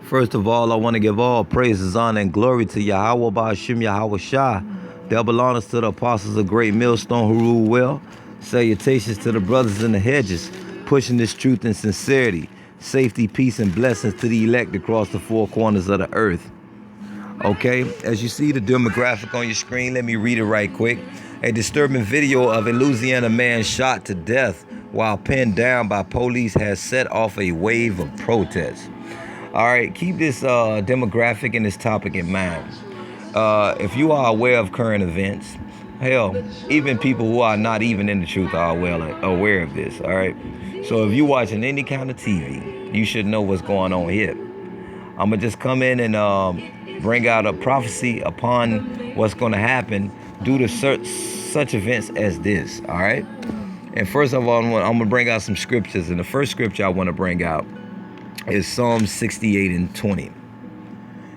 First of all, I want to give all praises, honor, and glory to Yahweh Ba'ashim Yahweh Shah. Double honors to the apostles of Great Millstone who rule well. Salutations to the brothers in the hedges, pushing this truth and sincerity. Safety, peace, and blessings to the elect across the four corners of the earth. Okay, as you see the demographic on your screen, let me read it right quick. A disturbing video of a Louisiana man shot to death while pinned down by police has set off a wave of protests. All right, keep this demographic and this topic in mind. If you are aware of current events, hell, even people who are not even in the truth are well aware of this, all right? So if you're watching any kind of TV, you should know what's going on here. I'm going to just come in and bring out a prophecy upon what's going to happen due to such events as this, all right? And first of all, I'm going to bring out some scriptures. And the first scripture I want to bring out is Psalm 68 and 20.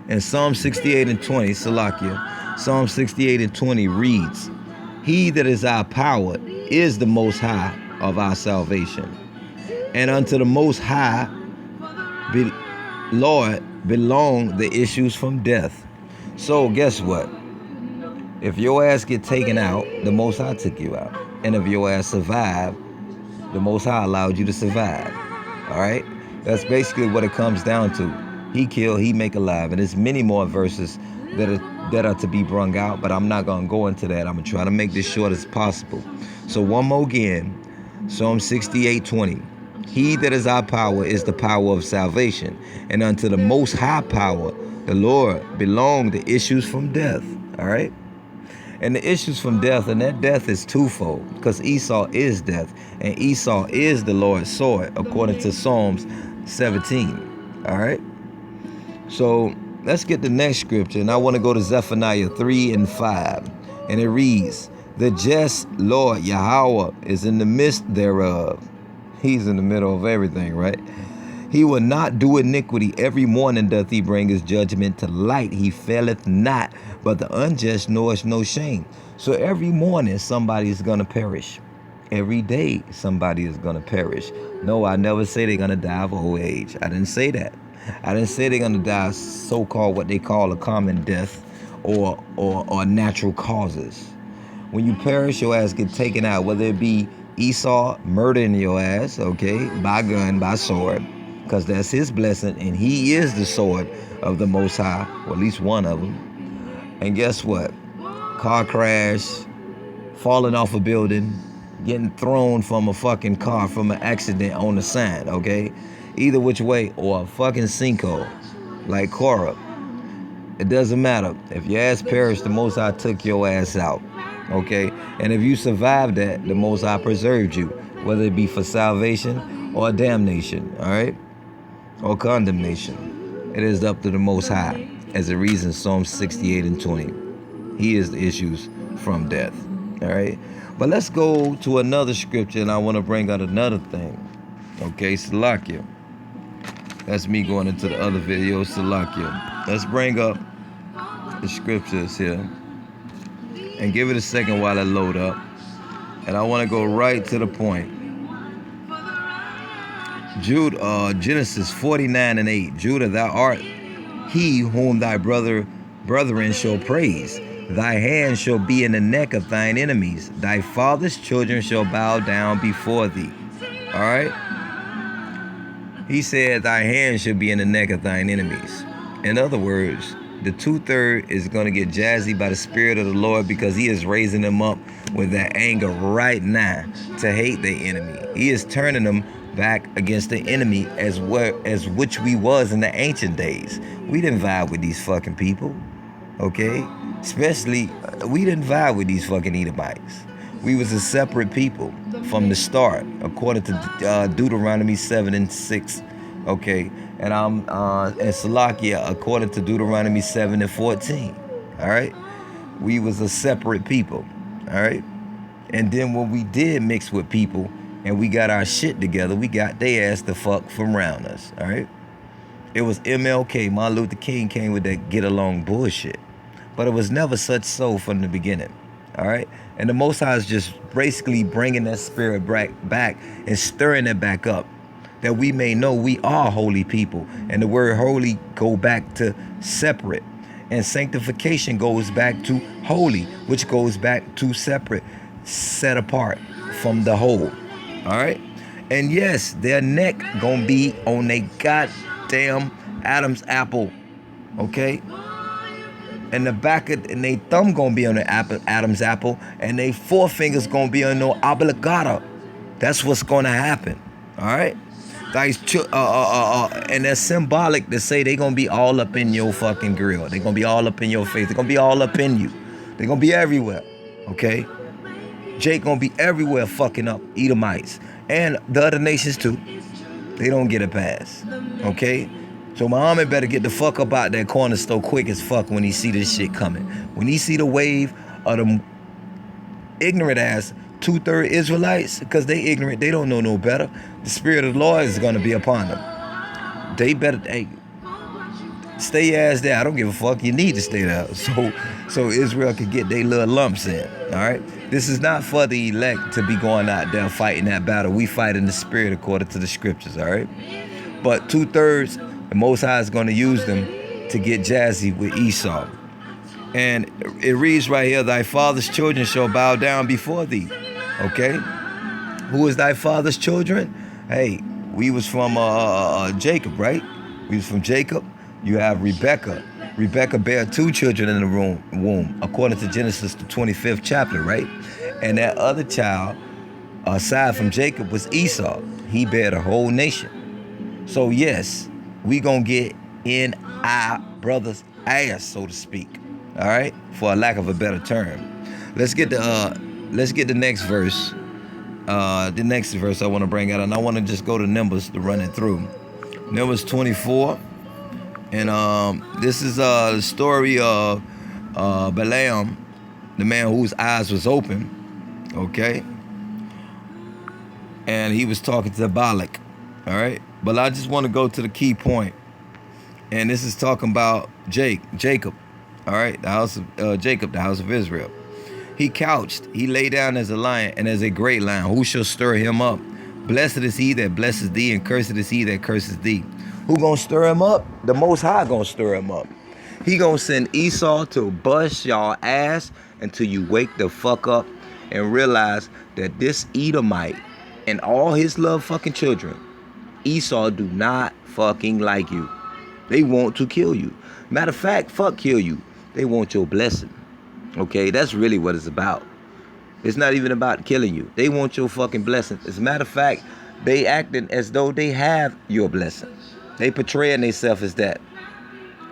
And Psalm 68 and 20, Salakia, Psalm 68 and 20 reads, "He that is our power is the Most High of our salvation. And unto the Most High, Lord, belong the issues from death." So guess what? If your ass get taken out, the Most High took you out. And if your ass survived, the Most High allowed you to survive. All right? That's basically what it comes down to. He kill, he make alive. And there's many more verses that are to be brung out, but I'm not going to go into that. I'm going to try to make this short as possible. So one more again, Psalm 68:20. "He that is our power is the power of salvation. And unto the Most High power, the Lord, belong the issues from death." All right? And the issues from death, and that death is twofold, because Esau is death, and Esau is the Lord's sword, according to Psalms 17. All right? So let's get the next scripture, and I want to go to Zephaniah 3 and 5. And it reads, "The just Lord Yahweh is in the midst thereof." He's in the middle of everything, right? "He will not do iniquity. Every morning doth he bring his judgment to light. He faileth not, but the unjust knoweth no shame." So every morning somebody is going to perish. Every day somebody is going to perish. No, I never say they're going to die of old age. I didn't say that. I didn't say they're going to die so-called what they call a common death or natural causes. When you perish, your ass get taken out, whether it be Esau murdering your ass, okay, by gun, by sword, because that's his blessing, and he is the sword of the Most High, or at least one of them. And guess what? Car crash, falling off a building, getting thrown from a fucking car from an accident on the side, okay? Either which way, or a fucking sinkhole, like Korah. It doesn't matter. If your ass perished, the Most High took your ass out, okay? And if you survived that, the Most High preserved you, whether it be for salvation or damnation, all right? Or condemnation. It is up to the Most High, as it reads in Psalm 68 and 20. He is the issues from death, all right? But let's go to another scripture, and I want to bring out another thing, okay? Salakia. That's me going into the other video, Salakia. Let's bring up the scriptures here, and give it a second while I load up. And I want to go right to the point. Genesis 49 and 8. "Judah, thou art he whom thy brethren shall praise. Thy hand shall be in the neck of thine enemies. Thy father's children shall bow down before thee." All right? He said thy hand should be in the neck of thine enemies. In other words, the 2/3 is going to get jazzy by the Spirit of the Lord, because he is raising them up with that anger right now to hate their enemy. He is turning them back against the enemy as which we was in the ancient days. We didn't vibe with these fucking people, okay? Especially, we didn't vibe with these fucking Edomites. We was a separate people from the start, according to Deuteronomy 7 and 6, okay? And and Salakia, according to Deuteronomy 7 and 14, all right? We was a separate people, all right? And then when we did mix with people and we got our shit together, we got they ass the fuck from around us, all right? It was MLK, Martin Luther King, came with that get along bullshit. But it was never such so from the beginning, all right? And the Most High is just basically bringing that spirit back and stirring it back up that we may know we are holy people. And the word holy go back to separate. And sanctification goes back to holy, which goes back to separate, set apart from the whole. All right? And yes, their neck gonna be on their goddamn Adam's apple. Okay? And the back of and they thumb gonna be on the Adam's apple, and they forefinger's gonna be on no obligata. That's what's gonna happen. All right, and that's symbolic to say they gonna be all up in your fucking grill. They gonna be all up in your face. They gonna be all up in you. They gonna be everywhere. Okay, Jake gonna be everywhere, fucking up Edomites and the other nations too. They don't get a pass. Okay. So Muhammad better get the fuck up out that corner store quick as fuck when he see this shit coming. When he see the wave of them ignorant ass 2/3 Israelites, because they ignorant, they don't know no better. The spirit of the Lord is gonna be upon them. They better stay your ass there. I don't give a fuck. You need to stay there. So Israel can get their little lumps in. Alright? This is not for the elect to be going out there fighting that battle. We fight in the spirit according to the scriptures, alright? But 2/3, the Most High is going to use them to get jazzy with Esau. And it reads right here, thy father's children shall bow down before thee. Okay? Who is thy father's children? Hey, we was from Jacob, right? We was from Jacob. You have Rebekah. Rebekah bare 2 children in the womb, according to Genesis, the 25th chapter, right? And that other child, aside from Jacob, was Esau. He bare the whole nation. So yes, we gonna get in our brother's ass, so to speak. All right, for a lack of a better term. Let's get the next verse. The next verse I want to bring out, and I want to just go to Numbers to run it through. Numbers 24, and this is the story of Balaam, the man whose eyes was open. Okay, and he was talking to Balak. All right. But I just want to go to the key point. And this is talking about Jacob. All right. The house of Jacob, the house of Israel. He couched, he lay down as a lion and as a great lion. Who shall stir him up? Blessed is he that blesses thee, and cursed is he that curses thee. Who gonna stir him up? The Most High gonna stir him up. He gonna send Esau to bust y'all ass until you wake the fuck up and realize that this Edomite and all his little fucking children, Esau, do not fucking like you. They want to kill you. Matter of fact, fuck kill you. They want your blessing. Okay, that's really what it's about. It's not even about killing you. They want your fucking blessing. As a matter of fact, they acting as though they have your blessing. They portraying themselves as that.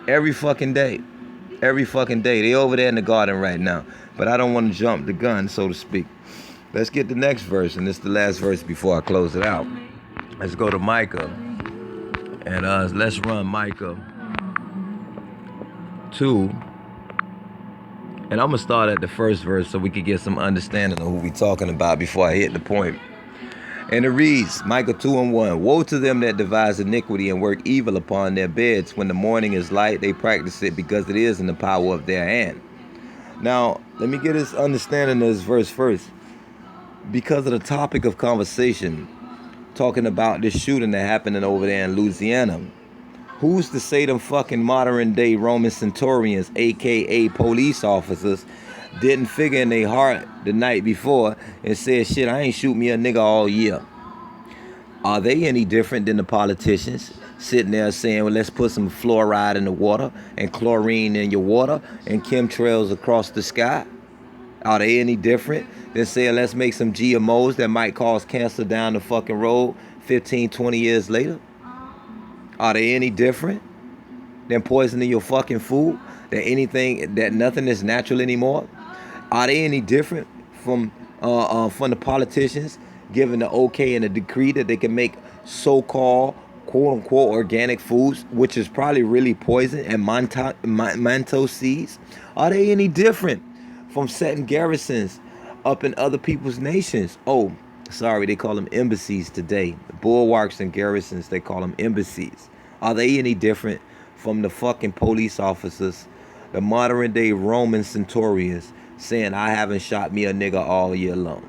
Every fucking day. Every fucking day. They over there in the garden right now. But I don't want to jump the gun, so to speak. Let's get the next verse, and this is the last verse before I close it out. Let's go to Micah, and let's run Micah 2, and I'm gonna start at the first verse so we can get some understanding of who we talking about before I hit the point. And it reads, Micah 2:1, woe to them that devise iniquity and work evil upon their beds. When the morning is light, they practice it because it is in the power of their hand. Now, let me get this understanding of this verse first. Because of the topic of conversation, talking about this shooting that happened over there in Louisiana. Who's to say them fucking modern day Roman centurions, aka police officers, didn't figure in their heart the night before and said, shit, I ain't shoot me a nigga all year. Are they any different than the politicians sitting there saying, well, let's put some fluoride in the water and chlorine in your water and chemtrails across the sky? Are they any different than saying, let's make some GMOs that might cause cancer down the fucking road 15, 20 years later? Are they any different than poisoning your fucking food? That nothing is natural anymore? Are they any different from the politicians giving the okay and the decree that they can make so-called quote-unquote organic foods, which is probably really poison, and manto seeds? Are they any different from setting garrisons up in other people's nations? Oh, sorry, they call them embassies today. The bulwarks and garrisons, they call them embassies. Are they any different from the fucking police officers, the modern day Roman centurions, saying, I haven't shot me a nigga all year long?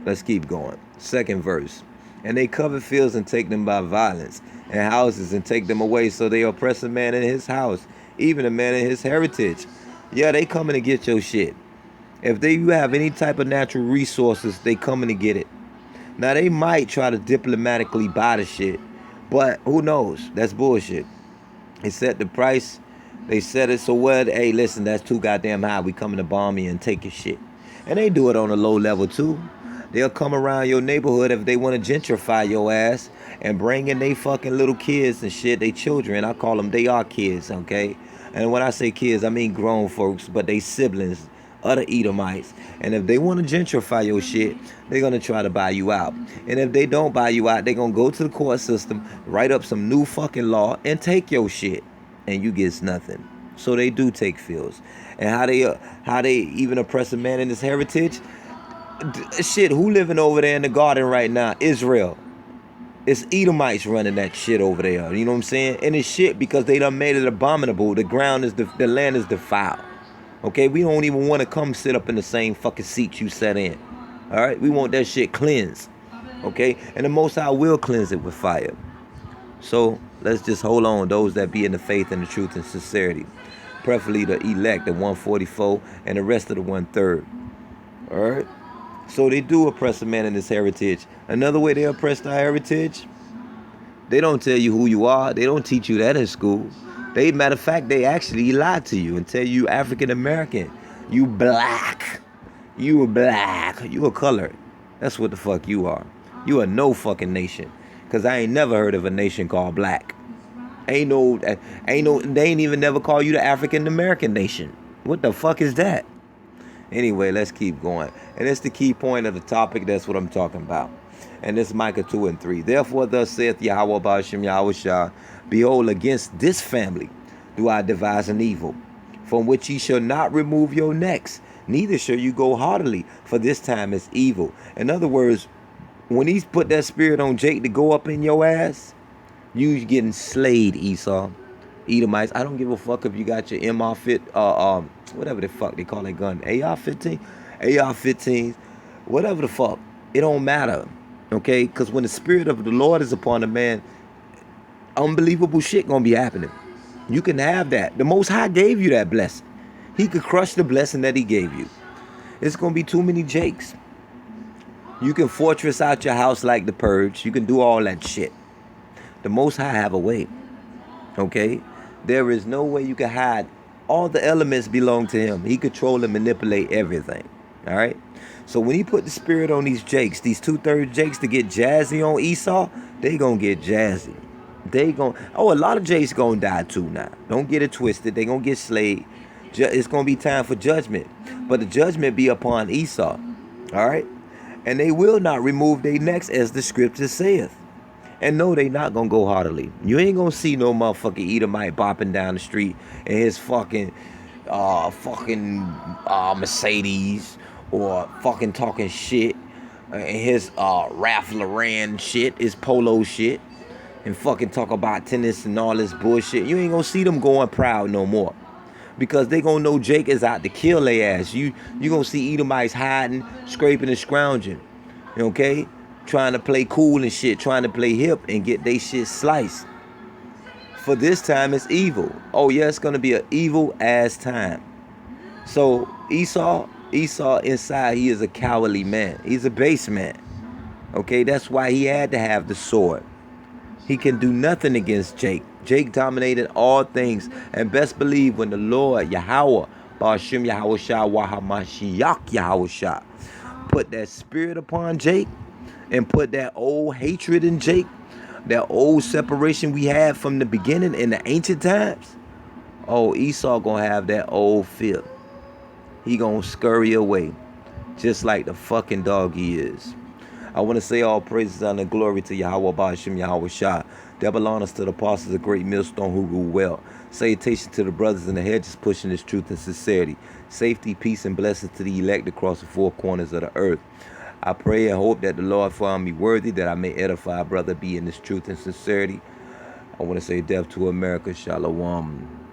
Let's keep going. Second verse. And they covet fields and take them by violence, and houses and take them away. So they oppress a man in his house, even a man in his heritage. Yeah, they coming to get your shit. If you have any type of natural resources, they coming to get it. Now they might try to diplomatically buy the shit, but who knows? That's bullshit. They set the price. They set it so what? Hey, listen, that's too goddamn high. We coming to bomb you and take your shit. And they do it on a low level too. They'll come around your neighborhood if they want to gentrify your ass and bring in they fucking little kids and shit. They children. I call them. They are kids, okay? And when I say kids, I mean grown folks, but they siblings, other Edomites. And if they want to gentrify your shit, they're going to try to buy you out. And if they don't buy you out, they're going to go to the court system, write up some new fucking law, and take your shit. And you get nothing. So they do take fields. And how they even oppress a man in his heritage? Shit, who living over there in the garden right now? Israel. It's Edomites running that shit over there. You know what I'm saying? And it's shit because they done made it abominable. The land is defiled. Okay, we don't even want to come sit up in the same fucking seat you sat in. All right, we want that shit cleansed. Okay, and the Most High will cleanse it with fire. So let's just hold on, those that be in the faith and the truth and sincerity. Preferably the elect, the 144, and the rest of the 1/3. All right. So they do oppress a man in his heritage. Another way they oppress our heritage, they don't tell you who you are. They don't teach you that in school. Matter of fact, they actually lie to you and tell you African American. You black. You a black. You a colored. That's what the fuck you are. You are no fucking nation. Cause I ain't never heard of a nation called black. They ain't even never call you the African American nation. What the fuck is that? Anyway, let's keep going. And it's the key point of the topic. That's what I'm talking about. And this Micah 2 and 3. Therefore, thus saith Yahweh Ba'ashem Yahweh Shah, behold, against this family do I devise an evil, from which ye shall not remove your necks, neither shall you go heartily, for this time is evil. In other words, when he's put that spirit on Jake to go up in your ass, you getting slayed, Esau. Edomites. I don't give a fuck if you got your MR fit, whatever the fuck they call that gun, AR-15, AR-15s, whatever the fuck. It don't matter, okay? Because when the spirit of the Lord is upon a man, unbelievable shit gonna be happening. You can have that. The Most High gave you that blessing. He could crush the blessing that he gave you. It's gonna be too many Jakes. You can fortress out your house like the purge. You can do all that shit. The Most High have a way, okay? There is no way you can hide. All the elements belong to him. He control and manipulate everything. All right. So when he put the spirit on these Jakes, these 2/3 Jakes to get jazzy on Esau, they gonna get jazzy. A lot of Jakes gonna die too now. Don't get it twisted. They gonna get slayed. It's gonna be time for judgment. But the judgment be upon Esau. All right. And they will not remove their necks, as the scripture saith. And no, they not gonna go heartily. You ain't gonna see no motherfucking Edomite bopping down the street in his fucking Mercedes, or fucking talking shit in his Ralph Lauren shit, his polo shit, and fucking talk about tennis and all this bullshit. You ain't gonna see them going proud no more, because they gonna know Jake is out to kill their ass. You gonna see Edomites hiding, scraping and scrounging, okay? Trying to play cool and shit, trying to play hip and get they shit sliced. For this time it's evil. Oh yeah, it's gonna be an evil ass time. So Esau inside, he is a cowardly man. He's a base man. Okay, that's why he had to have the sword. He can do nothing against Jake. Jake dominated all things. And best believe when the Lord, Yahweh, Ba'ashem Yahweh Shah, Wahamashiach Yahweh Shah, put that spirit upon Jake, and put that old hatred in Jake, that old separation we had from the beginning in the ancient times. Oh, Esau gonna have that old fear. He gonna scurry away, just like the fucking dog he is. I want to say all praises and glory to Yahweh Ba'ashem Yahweh Shah. Double honors to the apostles of Great Millstone who rule well. Salutations to the brothers in the hedges pushing this truth and sincerity. Safety, peace, and blessings to the elect across the four corners of the earth. I pray and hope that the Lord find me worthy, that I may edify a brother, be in this truth and sincerity. I want to say death to America. Shalom.